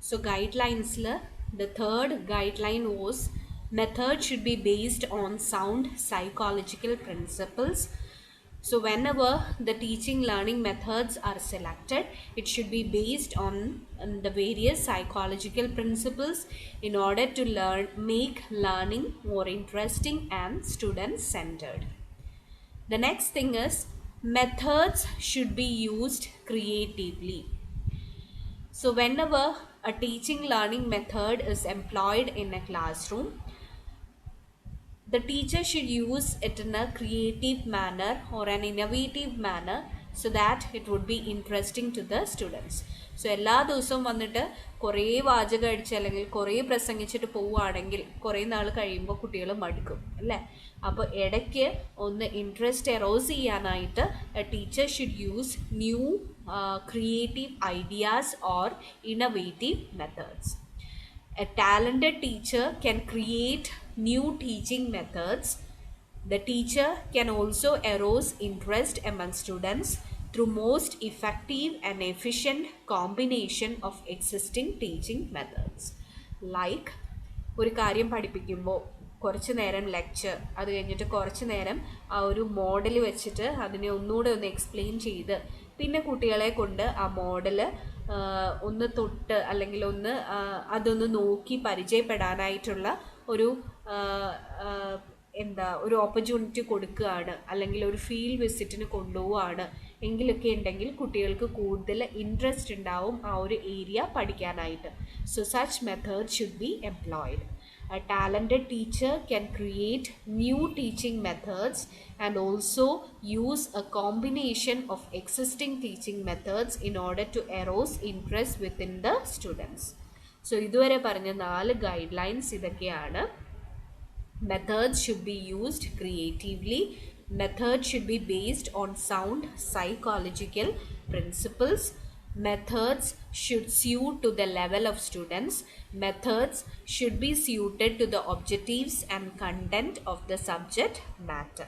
So guidelines, the third guideline was method should be based on sound psychological principles. So whenever the teaching learning methods are selected, it should be based on the various psychological principles in order to make learning more interesting and student centered. The next thing is methods should be used creatively. So whenever a teaching learning method is employed in a classroom, the teacher should use it in a creative manner or an innovative manner so that it would be interesting to the students. So എല്ലാ ദിവസവും വന്നിട്ട് കുറേ വാചകം അടിച്ച് അല്ലെങ്കിൽ കുറേ പ്രസംഗിച്ചിട്ട് പോവുകയാണെങ്കിൽ കുറേ നാൾ കഴിയുമ്പോൾ കുട്ടികൾ മടുക്കും അല്ലേ? അപ്പോൾ ഇടയ്ക്ക് ഒന്ന് ഇൻട്രസ്റ്റ് എറോസ് ചെയ്യാനായിട്ട് A teacher should use new creative ideas or innovative methods. A talented teacher can create new teaching methods. The teacher can also arouse interest among students through most effective and efficient combination of existing teaching methods. Like ഒരു കാര്യം പഠിപ്പിക്കുമ്പോൾ കുറച്ച് നേരം lecture, അത് കഴിഞ്ഞിട്ട് കുറച്ച് നേരം ആ ഒരു മോഡൽ വെച്ചിട്ട് അതിനെ ഒന്നുകൂടെ ഒന്ന് എക്സ്പ്ലെയിൻ ചെയ്ത് പിന്നെ കുട്ടികളെ കൊണ്ട് ആ മോഡൽ ഒന്ന് തൊട്ട് അല്ലെങ്കിൽ ഒന്ന് അതൊന്ന് നോക്കി പരിചയപ്പെടാനായിട്ടുള്ള ഒരു ഒരു ഓപ്പർച്യൂണിറ്റി കൊടുക്കുകയാണ്, അല്ലെങ്കിൽ ഒരു ഫീൽഡ് വിസിറ്റിന് കൊണ്ടുപോവുകയാണ് എങ്കിലൊക്കെ ഉണ്ടെങ്കിൽ കുട്ടികൾക്ക് കൂടുതൽ ഇൻട്രസ്റ്റ് ഉണ്ടാവും ആ ഒരു ഏരിയ പഠിക്കാനായിട്ട്. So such method should be employed. A talented teacher can create new teaching methods and also use a combination of existing teaching methods in order to arouse interest within the students. So ഇതുവരെ പറഞ്ഞ 4 guidelines ഇതൊക്കെയാണ്. Methods should be used creatively. Methods should be based on sound psychological principles. Methods should suit to the level of students. Methods should be suited to the objectives and content of the subject matter.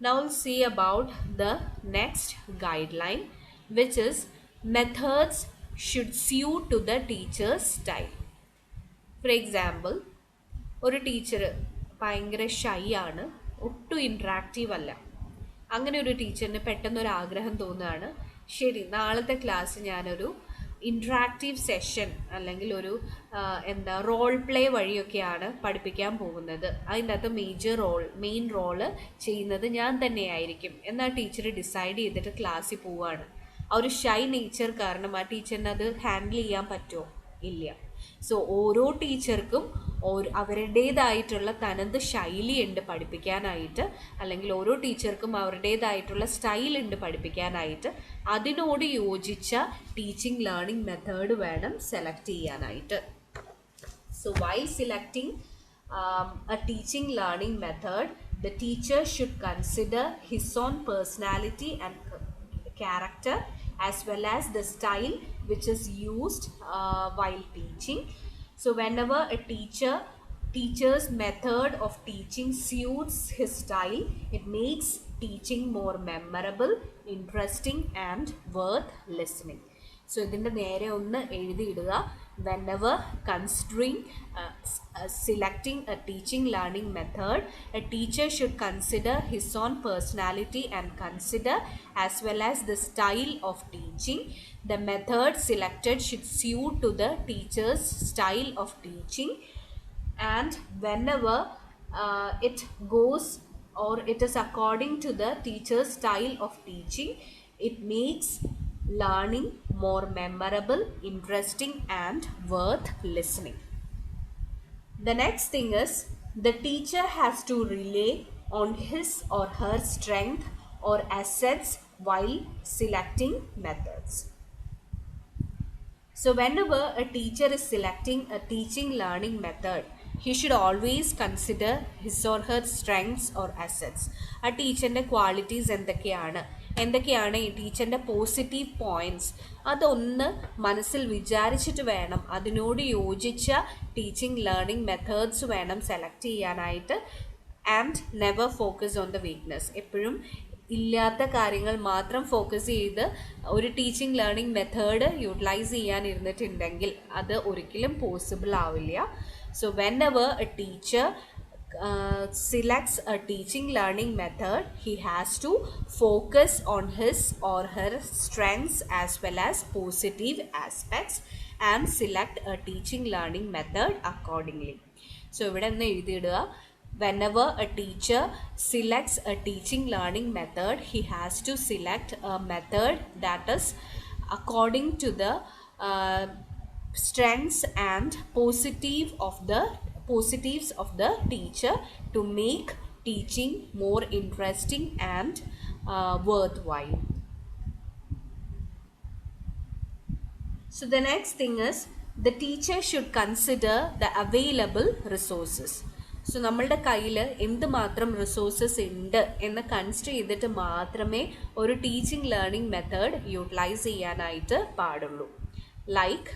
Now we'll see about the next guideline, which is methods should suit to the teacher's style. For example, ഒരു teacher ഭയങ്കര shy ആണ്, ഒട്ടും interactive അല്ല. അങ്ങനെ ഒരു ടീച്ചറിന് പെട്ടെന്നൊരു ആഗ്രഹം തോന്നുകയാണ്, ശരി നാളത്തെ ക്ലാസ് ഞാനൊരു ഇൻട്രാക്റ്റീവ് സെഷൻ അല്ലെങ്കിൽ ഒരു റോൾ പ്ലേ വഴിയൊക്കെയാണ് പഠിപ്പിക്കാൻ പോകുന്നത്, അതിൻ്റെ അകത്ത് മെയിൻ റോള് ചെയ്യുന്നത് ഞാൻ തന്നെയായിരിക്കും എന്നാൽ ടീച്ചർ ഡിസൈഡ് ചെയ്തിട്ട് ക്ലാസ്സിൽ പോവുകയാണ്. ആ ഒരു ഷൈ നേച്ചർ കാരണം ആ ടീച്ചറിന് അത് ഹാൻഡിൽ ചെയ്യാൻ പറ്റുമോ? ഇല്ല. സോ ഓരോ ടീച്ചർക്കും അവരുടേതായിട്ടുള്ള തനത് ശൈലിയുണ്ട് പഠിപ്പിക്കാനായിട്ട്, അല്ലെങ്കിൽ ഓരോ ടീച്ചർക്കും അവരുടേതായിട്ടുള്ള സ്റ്റൈലുണ്ട് പഠിപ്പിക്കാനായിട്ട്. അതിനോട് യോജിച്ച ടീച്ചിങ് ലേണിംഗ് മെത്തേഡ് വേണം സെലക്ട് ചെയ്യാനായിട്ട്. So while selecting a teaching learning method, the teacher should consider his own personality and character as well as the style which is used while teaching. So whenever a teacher's method of teaching suits his style, it makes teaching more memorable, interesting and worth listening. So ഇതിൻ്റെ നേരെ ഒന്ന് എഴുതിയിടുക. Whenever considering selecting a teaching learning method, a teacher should consider his own personality and consider as well as the style of teaching. The method selected should suit to the teacher's style of teaching, and whenever it goes or it is according to the teacher's style of teaching, it makes learning more memorable, interesting and worth listening. The next thing is the teacher has to rely on his or her strength or assets while selecting methods. So whenever a teacher is selecting a teaching learning method, he should always consider his or her strengths or assets. ആ ടീച്ചറിൻ്റെ qualities എന്തൊക്കെയാണ് ഈ ടീച്ചറിൻ്റെ positive points, അതൊന്ന് മനസ്സിൽ വിചാരിച്ചിട്ട് വേണം അതിനോട് യോജിച്ച ടീച്ചിങ് ലേണിംഗ് മെത്തേഡ്സ് വേണം സെലക്ട് ചെയ്യാനായിട്ട്. And never focus on the weakness. എപ്പോഴും ഇല്ലാത്ത കാര്യങ്ങൾ മാത്രം ഫോക്കസ് ചെയ്ത് ഒരു ടീച്ചിങ് ലേണിംഗ് മെത്തേഡ് യൂട്ടിലൈസ് ചെയ്യാനിരുന്നിട്ടുണ്ടെങ്കിൽ അത് ഒരിക്കലും പോസിബിൾ ആവില്ല. So when ever A teacher selects a teaching learning method, he has to focus on his or her strengths as well as positive aspects and select a teaching learning method accordingly. So ഇവിടെ ഒന്ന് എഴുതിയിടുക, whenever a teacher selects a teaching learning method, he has to select a method that is according to the strengths and positives of the teacher to make teaching more interesting and worthwhile. So the next thing is the teacher should consider the available resources. So നമ്മളുടെ കയ്യിൽ എന്തുമാത്രം resources ഉണ്ട് എന്ന് consider ചെയ്തിട്ട് മാത്രമേ ഒരു teaching learning method utilise ചെയ്യാനായിട്ട് പാടുള്ളൂ. ലൈക്ക്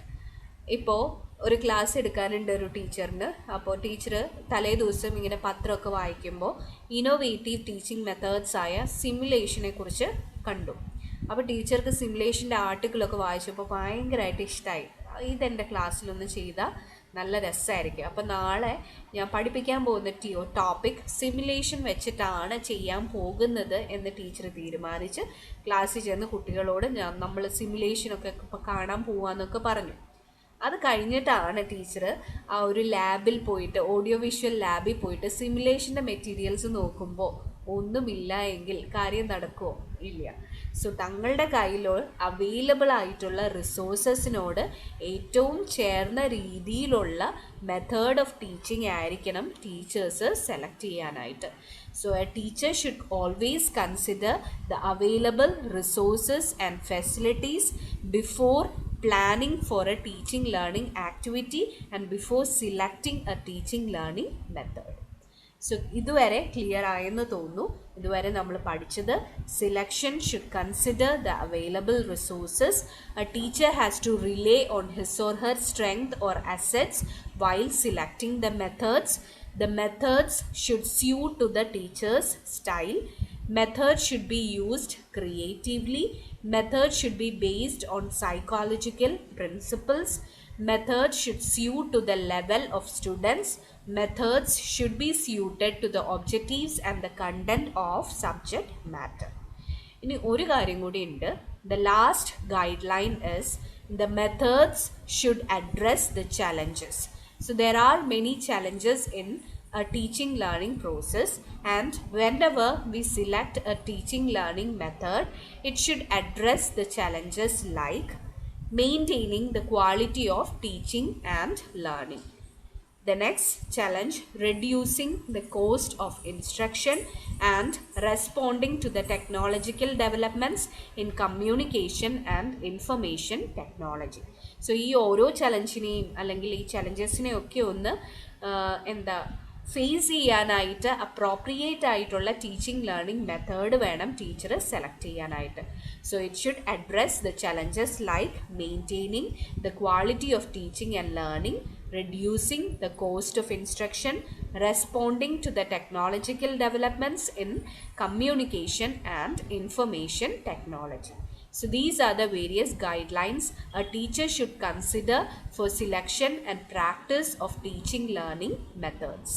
ഇപ്പോൾ ഒരു ക്ലാസ് എടുക്കാനുണ്ട് ഒരു ടീച്ചറിന്. അപ്പോൾ ടീച്ചർ തലേ ദിവസം ഇങ്ങനെ പത്രമൊക്കെ വായിക്കുമ്പോൾ ഇന്നോവേറ്റീവ് ടീച്ചിങ് മെത്തേഡ്സ് ആയ സിമുലേഷനെ കുറിച്ച് കണ്ടു. അപ്പോൾ ടീച്ചർക്ക് സിമുലേഷൻ്റെ ആർട്ടിക്കിളൊക്കെ വായിച്ചപ്പോൾ ഭയങ്കരമായിട്ട് ഇഷ്ടമായി. ഇതെൻ്റെ ക്ലാസ്സിലൊന്ന് ചെയ്താൽ നല്ല രസമായിരിക്കും. അപ്പോൾ നാളെ ഞാൻ പഠിപ്പിക്കാൻ പോകുന്ന ടോപ്പിക് സിമുലേഷൻ വെച്ചിട്ടാണ് ചെയ്യാൻ പോകുന്നത് എന്ന് ടീച്ചർ തീരുമാനിച്ച് ക്ലാസ്സിൽ ചെന്ന് കുട്ടികളോട് നമ്മൾ സിമുലേഷനൊക്കെ ഇപ്പോൾ കാണാൻ പോവാന്നൊക്കെ പറഞ്ഞു. അത് കഴിഞ്ഞിട്ടാണ് ടീച്ചർ ആ ഒരു ലാബിൽ പോയിട്ട്, ഓഡിയോ വിഷ്വൽ ലാബിൽ പോയിട്ട് സിമുലേഷൻ്റെ മെറ്റീരിയൽസ് നോക്കുമ്പോൾ ഒന്നുമില്ല എങ്കിൽ കാര്യം നടക്കുമോ? ഇല്ല. സോ തങ്ങളുടെ കയ്യിൽ അവൈലബിൾ ആയിട്ടുള്ള റിസോഴ്സസിനോട് ഏറ്റവും ചേർന്ന രീതിയിലുള്ള മെത്തേഡ് ഓഫ് ടീച്ചിങ് ആയിരിക്കണം ടീച്ചേഴ്സ് സെലക്ട് ചെയ്യാനായിട്ട്. So A teacher should always consider the available resources and facilities before planning for a teaching learning activity and before selecting a teaching learning method. So ഇതുവരെ clear ആയെന്ന് തോന്നുന്നു. ഇതുവരെ നമ്മൾ പഠിച്ചത് selection should consider the available resources. A teacher has to rely on his or her strength or assets while selecting the methods. The methods should suit to the teacher's style. Methods should be used creatively. Methods should be based on psychological principles. Methods should suit to the level of students. Methods should be suited to the objectives and the content of subject matter. ഇനി ഒരു കാര്യം കൂടി ഉണ്ട്. The last guideline is the methods should address the challenges. So there are many challenges in a teaching learning process, and whenever we select a teaching learning method, it should address the challenges like maintaining the quality of teaching and learning. The next challenge, reducing the cost of instruction and responding to the technological developments in communication and information technology. So ഈ ഓരോ ചലഞ്ചിനെയും അല്ലെങ്കിൽ ഈ ചലഞ്ചസിനെയൊക്കെ ഒന്ന് face ചെയ്യാനായിട്ട് appropriate ആയിട്ടുള്ള teaching learning method വേണം teacher select ചെയ്യാനായിട്ട്. So it should address the challenges like maintaining the quality of teaching and learning, reducing the cost of instruction, responding to the technological developments in communication and information technology. So these are the various guidelines a teacher should consider for selection and practice of teaching learning methods.